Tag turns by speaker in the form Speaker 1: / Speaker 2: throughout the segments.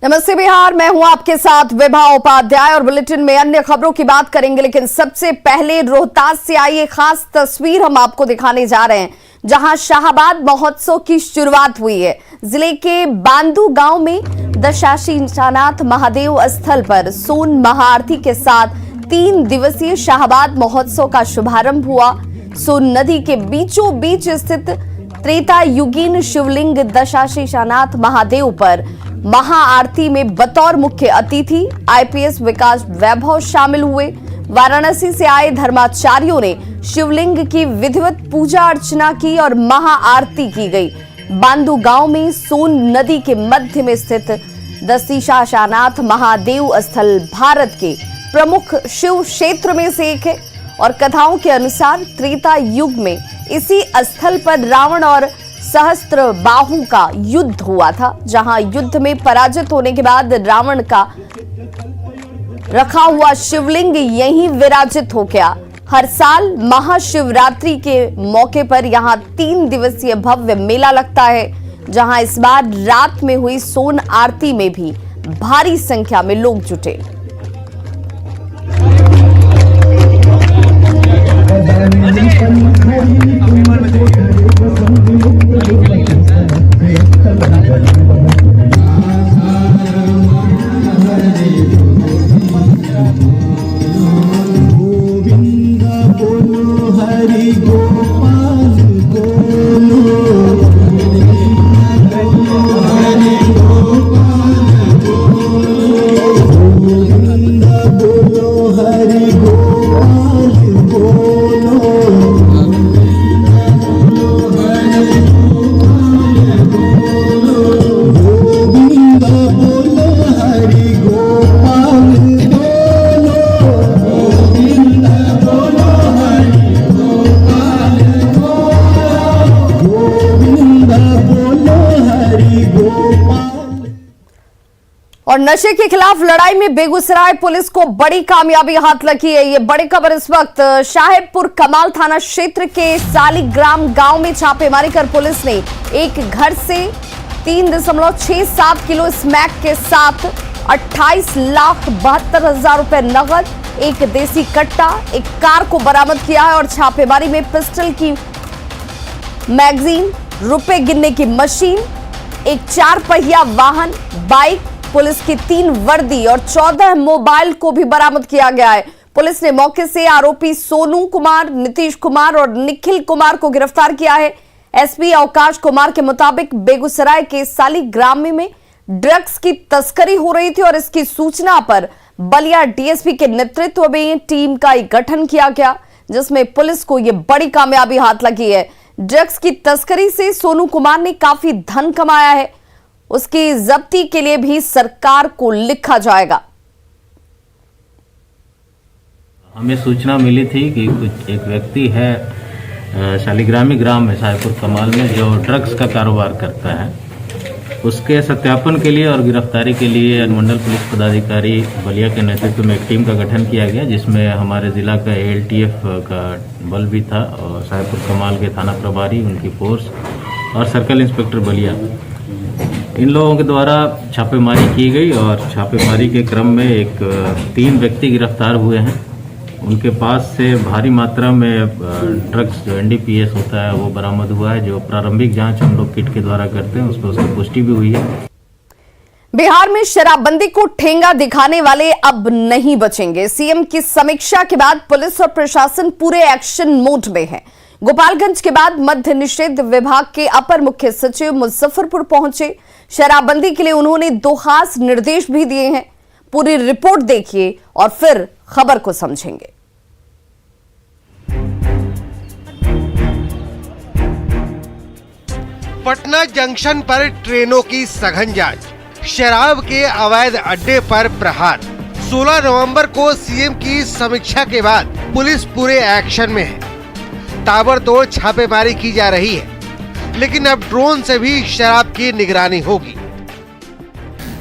Speaker 1: नमस्ते बिहार, मैं हूं आपके साथ विभा उपाध्याय और बुलेटिन में अन्य खबरों की बात करेंगे, लेकिन सबसे पहले रोहतास से आई एक खास तस्वीर हम आपको दिखाने जा रहे हैं, जहां शाहबाद महोत्सव की शुरुआत हुई है। जिले के बांदू गांव में दशाशीशानाथ महादेव स्थल पर सोन महाआरती के साथ 3 दिवसीय शाहबाद महोत्सव का शुभारंभ हुआ। सोन नदी के बीचों बीच स्थित त्रेता युगीन शिवलिंग दशाशीशानाथ महादेव पर महाआरती में बतौर मुख्य अतिथि आईपीएस विकास वैभव शामिल हुए। वाराणसी से आए धर्माचार्यों ने शिवलिंग की विधिवत पूजा अर्चना की और महाआरती की गई। बांदू गांव में सोन नदी के मध्य में स्थित दशाशीशानाथ महादेव स्थल भारत के प्रमुख शिव क्षेत्र में से एक है और कथाओं के अनुसार त्रेता युग में इसी स्थल पर रावण और सहस्त्र बाहु का युद्ध हुआ था, जहां युद्ध में पराजित होने के बाद रावण का रखा हुआ शिवलिंग यहीं विराजित हो गया। हर साल महाशिवरात्रि के मौके पर यहां 3 दिवसीय भव्य मेला लगता है, जहां इस बार रात में हुई सोन आरती में भी भारी संख्या में लोग जुटे। और नशे के खिलाफ लड़ाई में बेगूसराय पुलिस को बड़ी कामयाबी हाथ लगी है। ये बड़ी खबर इस वक्त शाहेबपुर कमाल थाना क्षेत्र के सालीग्राम गांव में छापेमारी कर पुलिस ने एक घर से 3.67 किलो स्मैक के साथ 28,72,000 रुपए नगद, एक देसी कट्टा, एक कार को बरामद किया है और छापेमारी में पिस्टल की मैगजीन, रुपए गिनने की मशीन, एक 4 पहिया वाहन, बाइक, पुलिस की 3 वर्दी और 14 मोबाइल को भी बरामद किया गया है। पुलिस ने मौके से आरोपी सोनू कुमार, नीतीश कुमार और निखिल कुमार को गिरफ्तार किया है। एसपी अवकाश कुमार के मुताबिक बेगूसराय के सालीग्राम में ड्रग्स की तस्करी हो रही थी और इसकी सूचना पर बलिया डीएसपी के नेतृत्व में टीम का एक गठन किया गया, जिसमें पुलिस को यह बड़ी कामयाबी हाथ लगी है। ड्रग्स की तस्करी से सोनू कुमार ने काफी धन कमाया है, उसकी जब्ती के लिए भी सरकार को लिखा जाएगा।
Speaker 2: हमें सूचना मिली थी कि कुछ एक व्यक्ति है शालीग्रामी ग्राम में शाहपुर कमाल में जो ड्रग्स का कारोबार करता है। उसके सत्यापन के लिए और गिरफ्तारी के लिए अनुमंडल पुलिस पदाधिकारी बलिया के नेतृत्व में एक टीम का गठन किया गया, जिसमें हमारे जिला का एलटीएफ का बल भी था और शाहपुर कमाल के थाना प्रभारी, उनकी फोर्स और सर्कल इंस्पेक्टर बलिया, इन लोगों के द्वारा छापेमारी की गई और छापेमारी के क्रम में 3 व्यक्ति गिरफ्तार हुए हैं। उनके पास से भारी मात्रा में ड्रग्स जो एनडीपीएस होता है वो बरामद हुआ है। जो प्रारंभिक जांच हम लोग किट के द्वारा करते हैं उसमें उसकी पुष्टि भी हुई है।
Speaker 1: बिहार में शराबबंदी को ठेंगा दिखाने वाले अब नहीं बचेंगे। सीएम की समीक्षा के बाद पुलिस और प्रशासन पूरे एक्शन मोड में है। गोपालगंज के बाद मद्य निषेध विभाग के अपर मुख्य सचिव मुजफ्फरपुर पहुंचे। शराबबंदी के लिए उन्होंने 2 खास निर्देश भी दिए हैं। पूरी रिपोर्ट देखिए और फिर खबर को समझेंगे।
Speaker 3: पटना जंक्शन पर ट्रेनों की सघन जांच, शराब के अवैध अड्डे पर प्रहार। 16 नवंबर को सीएम की समीक्षा के बाद पुलिस पूरे एक्शन में है। ताबड़तोड़ छापेमारी की जा रही है, लेकिन अब ड्रोन से भी शराब की निगरानी होगी।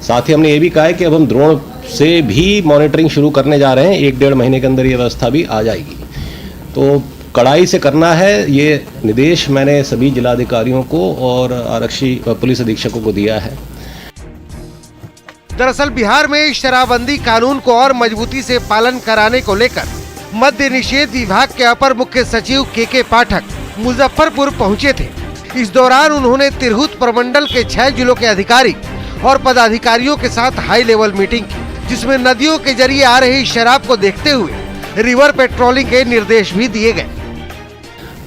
Speaker 4: साथ ही हमने ये भी कहा है कि अब हम ड्रोन से भी मॉनिटरिंग शुरू करने जा रहे हैं। 1-1.5 महीने के अंदर ये व्यवस्था भी आ जाएगी। तो कड़ाई से करना है, ये निर्देश मैंने सभी जिलाधिकारियों को और आरक्षी पुलिस अधीक्षकों को दिया है।
Speaker 3: दरअसल बिहार में शराबबंदी कानून को और मजबूती से पालन कराने को लेकर मद्य निषेध विभाग के अपर मुख्य सचिव के पाठक मुजफ्फरपुर पहुंचे थे। इस दौरान उन्होंने तिरहुत प्रमंडल के 6 जिलों के अधिकारी और पदाधिकारियों के साथ हाई लेवल मीटिंग की, जिसमें नदियों के जरिए आ रही शराब को देखते हुए रिवर पेट्रोलिंग के निर्देश भी दिए गए।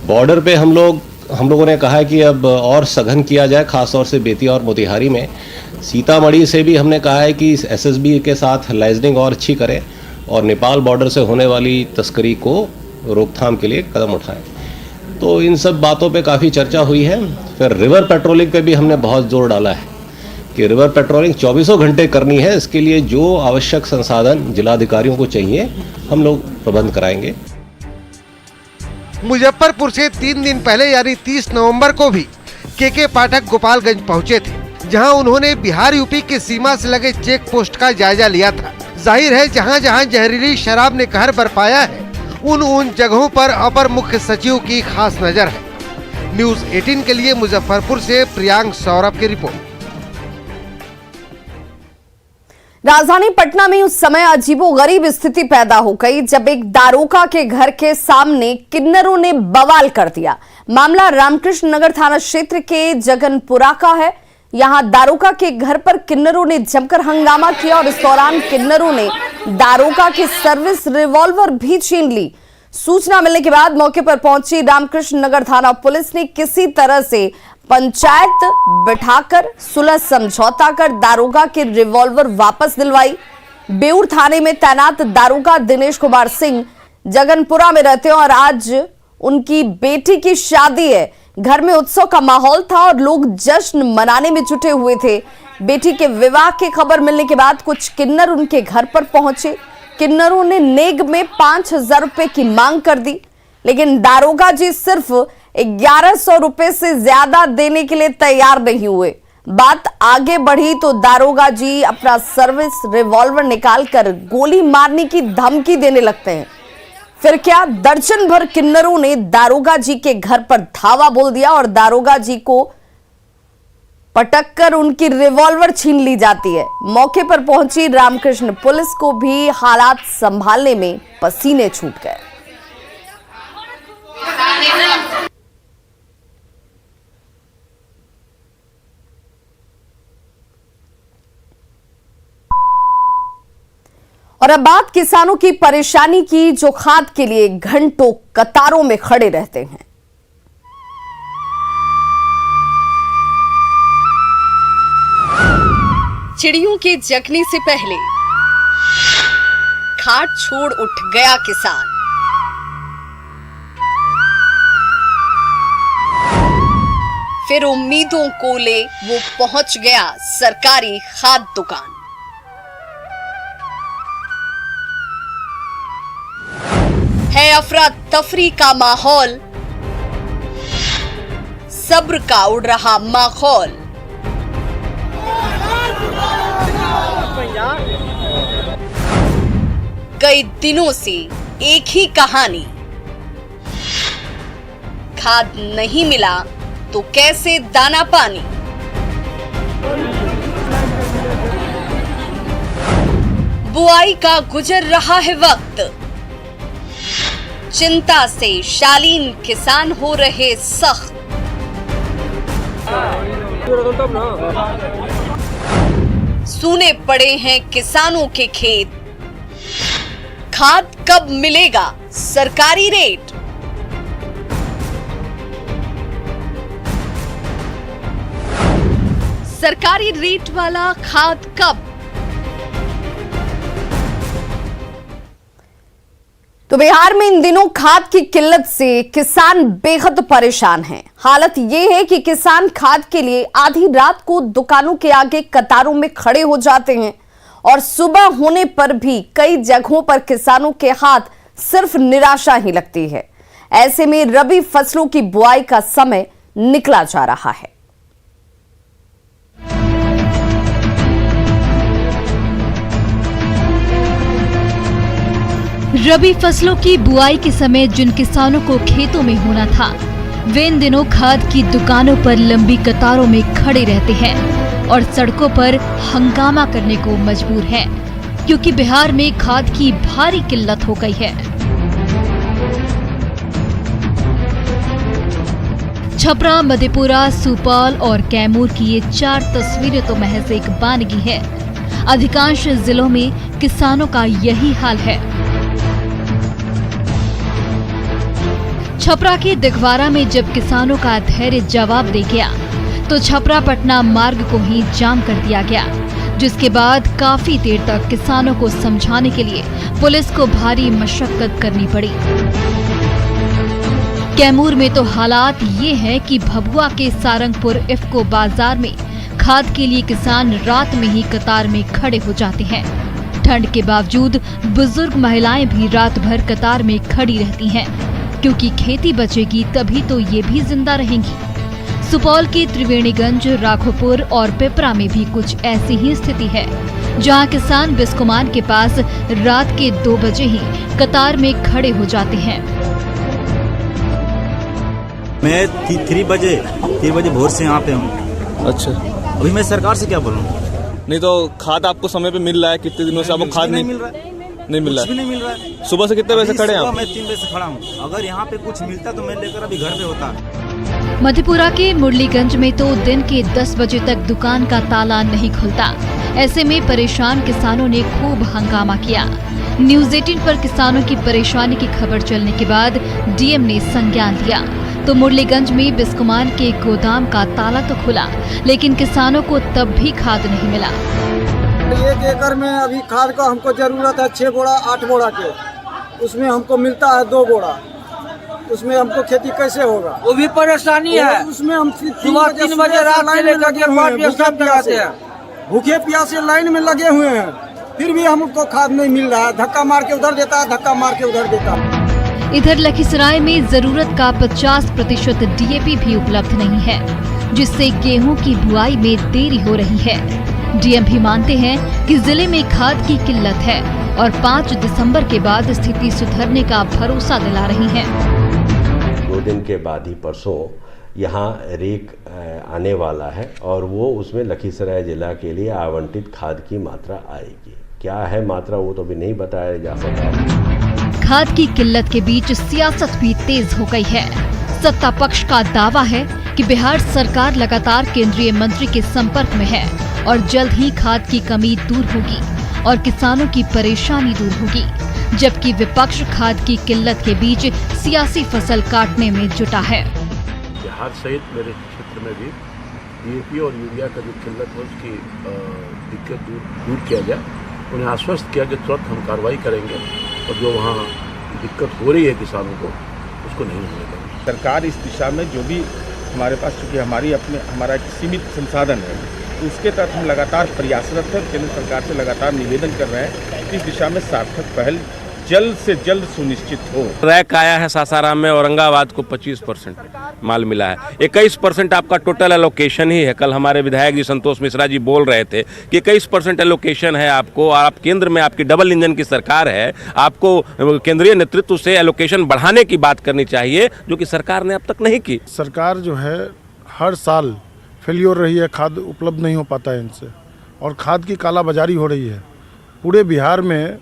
Speaker 4: बॉर्डर पे हम लोगों ने कहा है कि अब और सघन किया जाए, खासतौर से बेतिया और मोतिहारी में। सीतामढ़ी से भी हमने कहा है कि एसएसबी के साथ लाइजनिंग और अच्छी करें और नेपाल बॉर्डर से होने वाली तस्करी को रोकथाम के लिए कदम उठाएं। तो इन सब बातों पे काफ़ी चर्चा हुई है। फिर रिवर पेट्रोलिंग पे भी हमने बहुत जोर डाला है कि रिवर पेट्रोलिंग 24 घंटे करनी है। इसके लिए जो आवश्यक संसाधन जिलाधिकारियों को चाहिए हम लोग प्रबंध कराएंगे।
Speaker 3: मुजफ्फरपुर से 3 दिन पहले यानी 30 नवंबर को भी के पाठक गोपालगंज पहुंचे थे, जहां उन्होंने बिहार यूपी की सीमा से लगे चेक पोस्ट का जायजा लिया था। जाहिर है जहां जहां जहरीली शराब ने कहर बरपाया है उन जगहों पर अपर मुख्य सचिव की खास नजर है। न्यूज़ 18 के लिए मुजफ्फरपुर से प्रियांक सौरभ की रिपोर्ट।
Speaker 1: राजधानी पटना में उस समय अजीबोगरीब स्थिति पैदा हो गई जब एक दारोगा के घर के सामने किन्नरों ने बवाल कर दिया। मामला रामकृष्ण नगर थाना क्षेत्र के जगनपुरा का है। यहां दारोगा के घर पर किन्नरों ने जमकर हंगामा किया और इस दौरान किन्नरों ने दारोगा की सर्विस रिवॉल्वर भी छीन ली। सूचना मिलने के बाद मौके पर पहुंची रामकृष्ण नगर थाना पुलिस ने किसी तरह से पंचायत बिठाकर सुलह समझौता कर दारोगा के रिवॉल्वर वापस दिलवाई। बेऊर थाने में तैनात दारोगा दिनेश कुमार सिंह जगनपुरा में रहते हैं और आज उनकी बेटी की शादी है। घर में उत्सव का माहौल था और लोग जश्न मनाने में जुटे हुए थे। बेटी के विवाह की खबर मिलने के बाद कुछ किन्नर उनके घर पर पहुंचे। किन्नरों ने नेग में 5,000 रुपए की मांग कर दी, लेकिन दारोगा जी सिर्फ 1,100 रुपए से ज्यादा देने के लिए तैयार नहीं हुए। बात आगे बढ़ी तो दारोगा जी अपना सर्विस रिवॉल्वर निकालकर गोली मारने की धमकी देने लगते हैं। फिर क्या, दर्जन भर किन्नरों ने दारोगा जी के घर पर धावा बोल दिया और दारोगा जी को पटककर उनकी रिवॉल्वर छीन ली जाती है। मौके पर पहुंची रामकृष्ण पुलिस को भी हालात संभालने में पसीने छूट गए। और अब बात किसानों की परेशानी की, जो खाद के लिए घंटों कतारों में खड़े रहते हैं। चिड़ियों के जगने से पहले खाट छोड़ उठ गया किसान। फिर उम्मीदों को ले वो पहुंच गया सरकारी खाद दुकान। है अफरा तफरी का माहौल, सब्र का उड़ रहा माहौल। कई दिनों से एक ही कहानी, खाद नहीं मिला तो कैसे दाना पानी। बुआई का गुजर रहा है वक्त, चिंता से शालीन किसान हो रहे सख्त। सूने पड़े हैं किसानों के खेत, खाद कब मिलेगा सरकारी रेट। सरकारी रेट वाला खाद कब। तो बिहार में इन दिनों खाद की किल्लत से किसान बेहद परेशान हैं। हालत ये है कि किसान खाद के लिए आधी रात को दुकानों के आगे कतारों में खड़े हो जाते हैं और सुबह होने पर भी कई जगहों पर किसानों के हाथ सिर्फ निराशा ही लगती है। ऐसे में रबी फसलों की बुआई का समय निकला जा रहा है।
Speaker 5: रबी फसलों की बुआई के समय जिन किसानों को खेतों में होना था, वे इन दिनों खाद की दुकानों पर लंबी कतारों में खड़े रहते हैं और सड़कों पर हंगामा करने को मजबूर हैं, क्योंकि बिहार में खाद की भारी किल्लत हो गई है। छपरा, मधेपुरा, सुपौल और कैमूर की ये 4 तस्वीरें तो महज एक बानगी है। अधिकांश जिलों में किसानों का यही हाल है। छपरा के दिघवारा में जब किसानों का धैर्य जवाब दे गया तो छपरा पटना मार्ग को ही जाम कर दिया गया, जिसके बाद काफी देर तक किसानों को समझाने के लिए पुलिस को भारी मशक्कत करनी पड़ी। कैमूर में तो हालात ये हैं कि भभुआ के सारंगपुर इफ्को बाजार में खाद के लिए किसान रात में ही कतार में खड़े हो जाते हैं। ठंड के बावजूद बुजुर्ग महिलाएं भी रात भर कतार में खड़ी रहती हैं, क्योंकि खेती बचेगी तभी तो ये भी जिंदा रहेंगी। सुपौल के त्रिवेणीगंज, राघोपुर और पिपरा में भी कुछ ऐसी ही स्थिति है, जहां किसान बिस्कुमान के पास रात के 2 बजे ही कतार में खड़े हो जाते हैं।
Speaker 6: मैं 3 बजे भोर से यहाँ पे हूँ।
Speaker 7: अच्छा,
Speaker 6: अभी मैं सरकार से क्या बोलूँ?
Speaker 7: नहीं तो खाद आपको समय पे मिल रहा है? कितने दिनों से आपको खाद नहीं
Speaker 6: मिल रहा है?
Speaker 7: नहीं मिल रहा
Speaker 6: कुछ भी नहीं मिल रहा है।
Speaker 7: सुबह से कितने बजे से खड़े हैं आप?
Speaker 6: मैं 3 बजे से खड़ा हूँ। अगर यहाँ पे कुछ मिलता तो मैं लेकर अभी घर पे होता।
Speaker 5: मधेपुरा के मुरलीगंज में तो दिन के 10 बजे तक दुकान का ताला नहीं खुलता। ऐसे में परेशान किसानों ने खूब हंगामा किया। न्यूज़ 18 पर किसानों की परेशानी की खबर चलने के बाद डीएम ने संज्ञान लिया तो मुरलीगंज में बिस्कुमान के गोदाम का ताला तो खुला, लेकिन किसानों को तब भी खाद नहीं मिला।
Speaker 8: 1 एकड़ में अभी खाद का हमको जरूरत है 6 बोरा 8 बोरा के, उसमें हमको मिलता है 2 बोरा। उसमें हमको खेती कैसे होगा?
Speaker 9: वो भी परेशानी है।
Speaker 8: उसमें हम
Speaker 9: सुबह 3 बजे रात से लेकर के 5 बजे सब जाते हैं।
Speaker 8: भूखे प्यासे लाइन में लगे हुए हैं, फिर भी हमको खाद नहीं मिल रहा है। धक्का मार के उधर देता है, धक्का मार के उधर देता है।
Speaker 5: इधर लखीसराय में जरूरत का 50% डीएपी भी उपलब्ध नहीं है, जिससे गेहूं की बुआई में देरी हो रही है। डीएम भी मानते हैं कि जिले में खाद की किल्लत है और 5 दिसंबर के बाद स्थिति सुधरने का भरोसा दिला रही हैं।
Speaker 10: 2 दिन के बाद ही परसों यहाँ रेक आने वाला है और वो उसमें लखीसराय जिला के लिए आवंटित खाद की मात्रा आएगी। क्या है मात्रा वो तो भी नहीं बताया जा सकता।
Speaker 5: खाद की किल्लत के बीच सियासत भी तेज हो गई है। सत्ता पक्ष का दावा है कि बिहार सरकार लगातार केंद्रीय मंत्री के संपर्क में है और जल्द ही खाद की कमी दूर होगी और किसानों की परेशानी दूर होगी, जबकि विपक्ष खाद की किल्लत के बीच सियासी फसल काटने में जुटा है।
Speaker 11: बिहार सहित मेरे क्षेत्र में भी डीएपी और यूरिया का जो किल्लत है उसकी दिक्कत दूर किया जाए। उन्हें आश्वस्त किया कि तुरंत हम कार्रवाई करेंगे और जो वहाँ दिक्कत हो रही है किसानों को उसको नहीं होने देंगे।
Speaker 12: सरकार इस दिशा में जो भी हमारे पास, चूँकि हमारा एक सीमित संसाधन है, उसके तहत हम लगातार प्रयासरत हैं। केंद्र सरकार से लगातार निवेदन कर रहे हैं कि इस दिशा में सार्थक पहल जल्द से जल्द सुनिश्चित हो।
Speaker 13: रैक आया है सासाराम में, औरंगाबाद को 25% माल मिला है। 21% आपका टोटल एलोकेशन ही है। कल हमारे विधायक जी संतोष मिश्रा जी बोल रहे थे कि 21% एलोकेशन है आपको, और आप केंद्र में आपकी डबल इंजन की सरकार है, आपको केंद्रीय नेतृत्व से एलोकेशन बढ़ाने की बात करनी चाहिए, जो कि सरकार ने अब तक नहीं की।
Speaker 14: सरकार जो है हर साल फेलियर रही है, खाद उपलब्ध नहीं हो पाता है इनसे, और खाद की कालाबाजारी हो रही है पूरे बिहार में।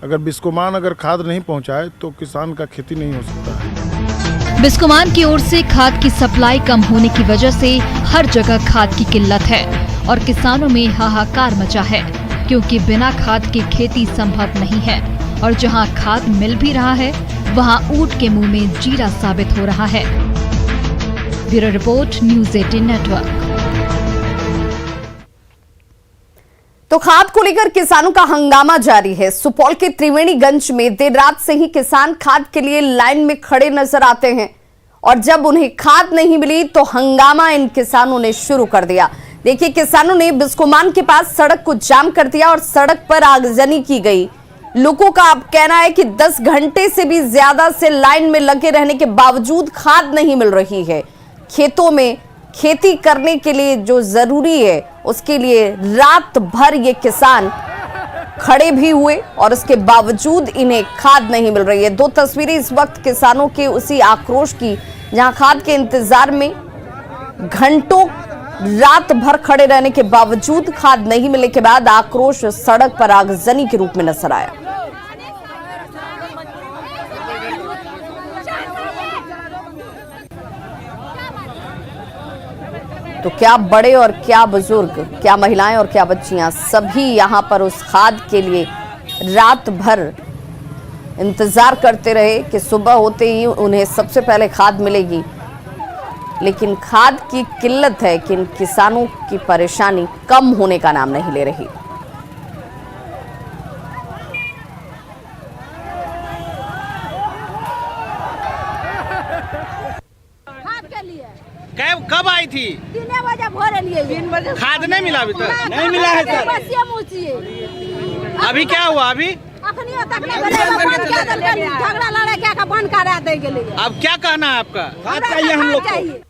Speaker 14: अगर बिस्कुमान खाद नहीं पहुंचाए तो किसान का खेती नहीं हो सकता है।
Speaker 5: बिस्कुमान की ओर से खाद की सप्लाई कम होने की वजह से हर जगह खाद की किल्लत है और किसानों में हाहाकार मचा है, क्योंकि बिना खाद की खेती संभव नहीं है और जहां खाद मिल भी रहा है वहां ऊंट के मुंह में जीरा साबित हो रहा है। Bureau report, news 18 network.
Speaker 1: तो खाद को लेकर किसानों का हंगामा जारी है। सुपौल के त्रिवेणीगंज में देर रात से ही किसान खाद के लिए लाइन में खड़े नजर आते हैं और जब उन्हें खाद नहीं मिली तो हंगामा इन किसानों ने शुरू कर दिया। देखिए, किसानों ने बिस्कुमान के पास सड़क को जाम कर दिया और सड़क पर आगजनी की गई। लोगों का अब कहना है कि 10 घंटे से भी ज्यादा से लाइन में लगे रहने के बावजूद खाद नहीं मिल रही है। खेतों में खेती करने के लिए जो जरूरी है उसके लिए रात भर ये किसान खड़े भी हुए और उसके बावजूद इन्हें खाद नहीं मिल रही है। 2 तस्वीरें इस वक्त किसानों के उसी आक्रोश की, जहां खाद के इंतजार में घंटों रात भर खड़े रहने के बावजूद खाद नहीं मिलने के बाद आक्रोश सड़क पर आगजनी के रूप में नजर आया। तो क्या बड़े और क्या बुजुर्ग, क्या महिलाएं और क्या बच्चियां, सभी यहां पर उस खाद के लिए रात भर इंतजार करते रहे कि सुबह होते ही उन्हें सबसे पहले खाद मिलेगी। लेकिन खाद की किल्लत है कि इन किसानों की परेशानी कम होने का नाम नहीं ले रही।
Speaker 15: कब आई थी?
Speaker 16: 3 बजे भोर लिए। 3 बजे
Speaker 15: खाद नहीं मिला अभी तक? नहीं मिला है सर। अभी क्या हुआ? अभी
Speaker 16: झगड़ा लड़ाई क्या बंद करा देंगे।
Speaker 15: अब क्या कहना है आपका? खाद चाहिए हम लोग को।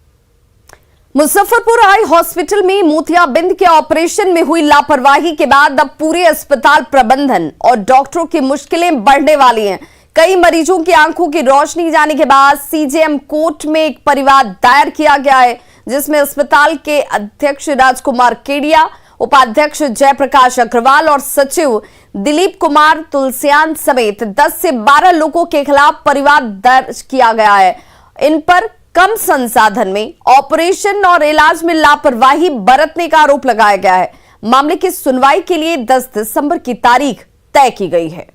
Speaker 1: मुजफ्फरपुर आई हॉस्पिटल में मोतियाबिंद के ऑपरेशन में हुई लापरवाही के बाद अब पूरे अस्पताल प्रबंधन और डॉक्टरों की मुश्किलें बढ़ने वाली हैं। कई मरीजों की आंखों की रोशनी जाने के बाद सीजेएम कोर्ट में एक परिवाद दायर किया गया है, जिसमें अस्पताल के अध्यक्ष राजकुमार केडिया, उपाध्यक्ष जयप्रकाश अग्रवाल और सचिव दिलीप कुमार तुलसियान समेत 10 से 12 लोगों के खिलाफ परिवाद दर्ज किया गया है। इन पर कम संसाधन में ऑपरेशन और इलाज में लापरवाही बरतने का आरोप लगाया गया है। मामले की सुनवाई के लिए 10 दिसंबर की तारीख तय की गई है।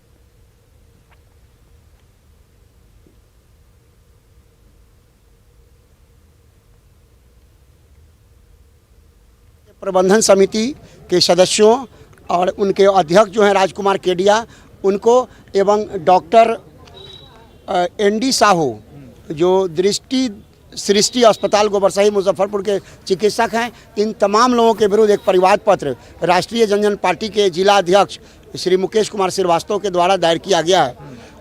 Speaker 17: प्रबंधन समिति के सदस्यों और उनके अध्यक्ष जो हैं राजकुमार केडिया, उनको एवं डॉक्टर एनडी साहू जो दृष्टि सृष्टि अस्पताल गोबरसही मुजफ्फरपुर के चिकित्सक हैं, इन तमाम लोगों के विरुद्ध एक परिवाद पत्र राष्ट्रीय जनजन पार्टी के जिला अध्यक्ष श्री मुकेश कुमार श्रीवास्तव के द्वारा दायर किया गया है।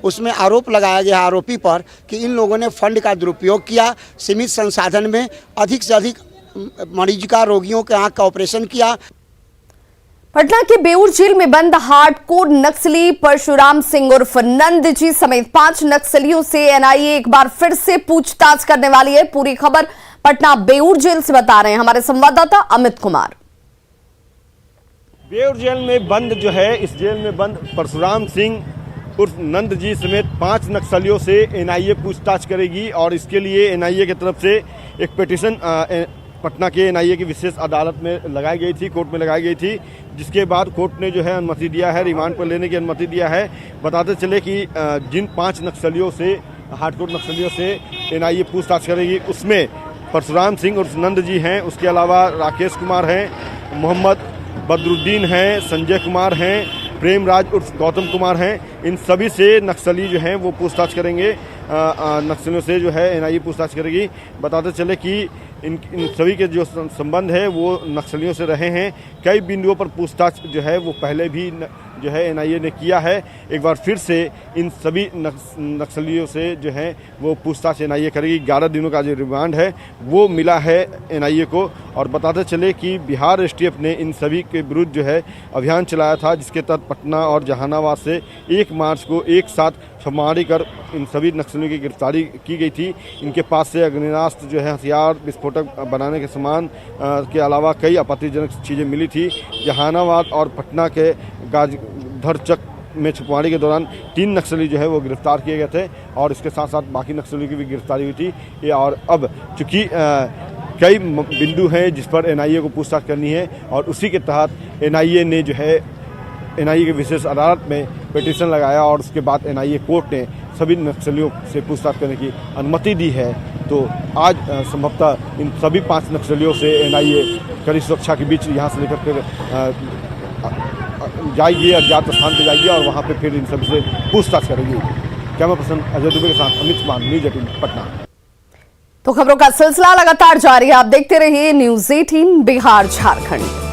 Speaker 17: उसमें आरोप लगाया गया आरोपी पर कि इन लोगों ने फंड का दुरुपयोग किया, सीमित संसाधन में अधिक से अधिक मरीज का, रोगियों के आंख का ऑपरेशन किया।
Speaker 1: पटना के बेऊर जेल में बंद हार्डकोर नक्सली परशुराम सिंह उर्फ नंद जी समेत 5 नक्सलियों से एनआईए एक बार फिर से पूछताछ करने वाली है। पूरी खबर पटना बेऊर जेल से बता रहे हैं हमारे संवाददाता अमित कुमार।
Speaker 12: बेऊर जेल में बंद जो है, इस जेल में बंद परशुराम सिंह उर्फ नंद जी समेत 5 नक्सलियों से एनआईए पूछताछ करेगी और इसके लिए एनआईए की तरफ से एक पिटीशन पटना के एनआईए की विशेष अदालत में लगाई गई थी, कोर्ट में लगाई गई थी, जिसके बाद कोर्ट ने जो है अनुमति दिया है, रिमांड पर लेने की अनुमति दिया है। बताते चले कि जिन 5 नक्सलियों से, हार्डकोर नक्सलियों से एनआईए पूछताछ करेगी, उसमें परशुराम सिंह उर्फ नंद जी हैं, उसके अलावा राकेश कुमार हैं, मोहम्मद बदरुद्दीन हैं, संजय कुमार हैं, प्रेमराज उर्फ गौतम कुमार हैं। इन सभी से नक्सली जो हैं वो पूछताछ करेंगे, नक्सलियों से जो है एनआईए पूछताछ करेगी। बताते चले कि इन सभी के जो संबंध है वो नक्सलियों से रहे हैं। कई बिंदुओं पर पूछताछ जो है वो पहले भी जो है एनआईए ने किया है। एक बार फिर से इन सभी नक्सलियों से जो है वो पूछताछ एनआईए करेगी। 11 दिनों का जो रिमांड है वो मिला है एनआईए को। और बताते चले कि बिहार एसटीएफ ने इन सभी के विरुद्ध जो है अभियान चलाया था, जिसके तहत पटना और जहानाबाद से 1 मार्च को एक साथ छापेमारी कर इन सभी नक्सलियों की गिरफ्तारी की गई थी। इनके पास से अग्नेयास्त्र जो है, हथियार, विस्फोटक बनाने के सामान के अलावा कई आपत्तिजनक चीज़ें मिली थी। जहानाबाद और पटना के गाजधरचक में छापेमारी के दौरान 3 नक्सली जो है वो गिरफ्तार किए गए थे और इसके साथ साथ बाकी नक्सलियों की भी गिरफ्तारी हुई थी। और अब चूँकि कई बिंदु हैं जिस पर एनआईए को पूछताछ करनी है और उसी के तहत एनआईए ने जो है एनआईए के विशेष अदालत में पिटीशन लगाया और उसके बाद एनआईए कोर्ट ने सभी नक्सलियों से पूछताछ करने की अनुमति दी है। तो आज संभवतः इन सभी 5 नक्सलियों से एनआईए कड़ी सुरक्षा के बीच यहाँ से लेकर फिर जाएगी, अज्ञात स्थान पर जाएगी और वहाँ पे फिर इन सभी से पूछताछ करेगी। कैमरा पर्सन अजय दुबे के साथ अमित कुमार, न्यूज़ 18 पटना।
Speaker 1: तो खबरों का सिलसिला लगातार जारी है, आप देखते रहिए न्यूज़ 18 बिहार झारखंड।